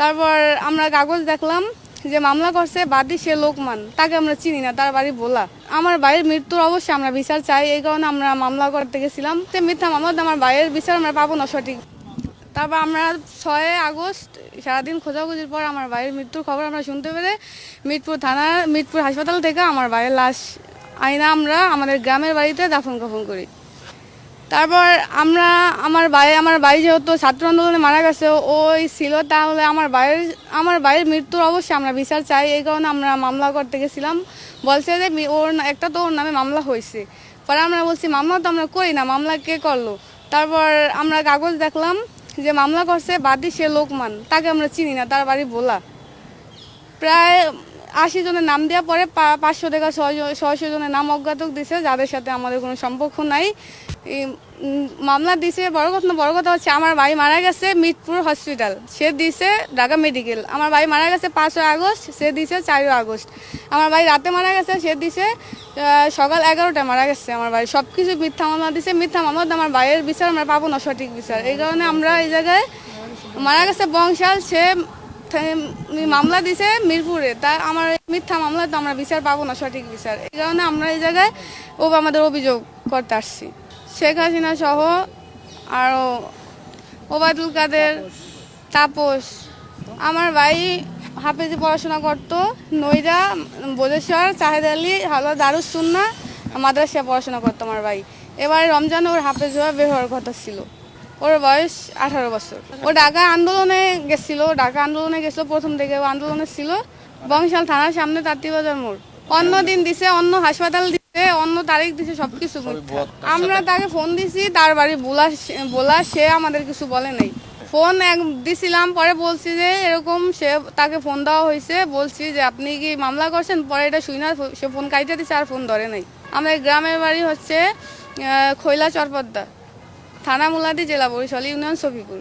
তারপর আমরা কাগজ দেখলাম যে মামলা করছে বাদী সে লোকমান, তাকে আমরা চিনি না, তার বাড়ি ভোলা। আমার ভাইয়ের মৃত্যুর অবশ্যই আমরা বিচার চাই, এই কারণে আমরা মামলা করতে গেছিলাম। মিথ্যা মামলা, আমার ভাইয়ের বিচার আমরা পাবো না সঠিক। তারপর আমরা 6 আগস্ট সারাদিন খোঁজাখুঁজির পর আমার ভাইয়ের মৃত্যুর খবর আমরা শুনতে পেরে মিরপুর হাসপাতাল থেকে আমার ভাইয়ের লাশ আইনা আমরা আমাদের গ্রামের বাড়িতে দাফন কাফন করি। তারপর আমার ভাই যেহেতু ছাত্র আন্দোলনে মারা গেছে ওই ছিল, তাহলে আমার ভাইয়ের মৃত্যুর অবশ্যই আমরা বিচার চাই, এই কারণে আমরা মামলা করতে গেছিলাম। বলছে যে ওর ওর নামে মামলা হয়েছে। পরে আমরা বলছি মামলা তো আমরা করি না, মামলা কে করলো? তারপর আমরা কাগজ দেখলাম যে মামলা করছে বাদী সে লোকমান, তাকে আমরা চিনি না, তার বাড়ি ভোলা। প্রায় 80 জনের নাম দেওয়া পরে 500 থেকে 600 জনের নাম অজ্ঞাতক দিছে, যাদের সাথে আমাদের কোনো সম্পর্ক নাই। মামলা দিছে। বড় কথা হচ্ছে আমার ভাই মারা গেছে মিরপুর হসপিটাল, সে দিছে ঢাকা মেডিকেল। আমার ভাই মারা গেছে 5 আগস্ট, সে দিছে 4 আগস্ট। আমার ভাই রাতে মারা গেছে, সে দিছে সকাল 11টায় মারা গেছে। আমার ভাই সব কিছু মিথ্যা মামলা দিছে। মিথ্যা মামলা আমার ভাইয়ের বিচার আমরা পাবো না সঠিক বিচার, এই কারণে আমরা এই জায়গায় মারা গেছে বংশাল, সে মামলা দিছে মিরপুরে, তা আমার মিথ্যা মামলা তো আমরা বিচার পাবো না সঠিক বিচার, এই কারণে আমরা এই জায়গায় আমাদের অভিযোগ করতে আসছি। শেখ হাসিনা সহ আরও ওবায়দুল কাদের, তাপস। আমার ভাই হাফেজি পড়াশোনা করতো নইরা, বোধেশ্বর, চাহেদ আলী, হলো দারুসুন্না মাদ্রাসায় পড়াশোনা করতো আমার ভাই। এবার রমজানে ওর হাফেজ হওয়া বের হওয়ার কথা ছিল। ওর বয়স 18 বছর। ও ঢাকা আন্দোলনে গেছিল, প্রথম থেকে ও আন্দোলনে ছিল। বংশাল থানার সামনে তাঁতিবাজার মোড়। অন্য দিন দিছে, অন্য হাসপাতাল দিছে, অন্য তারিখ দিছে, সবকিছু। আমরা তাকে ফোন দিছি, তার বাড়ি বোলা, সে আমাদের কিছু বলে নাই। ফোন দিছিলাম, পরে বলছি যে এরকম, তাকে ফোন দেওয়া হয়েছে, বলছি যে আপনি কি মামলা করছেন? পরে এটা শুই না, সে ফোন কাইটে দিছে, আর ফোন ধরে নাই। আমাদের গ্রামের বাড়ি হচ্ছে খৈলা চরপদ্দা, থানা মুলাদি, জেলা বরিশাল, ইউনিয়ন সফিপুর।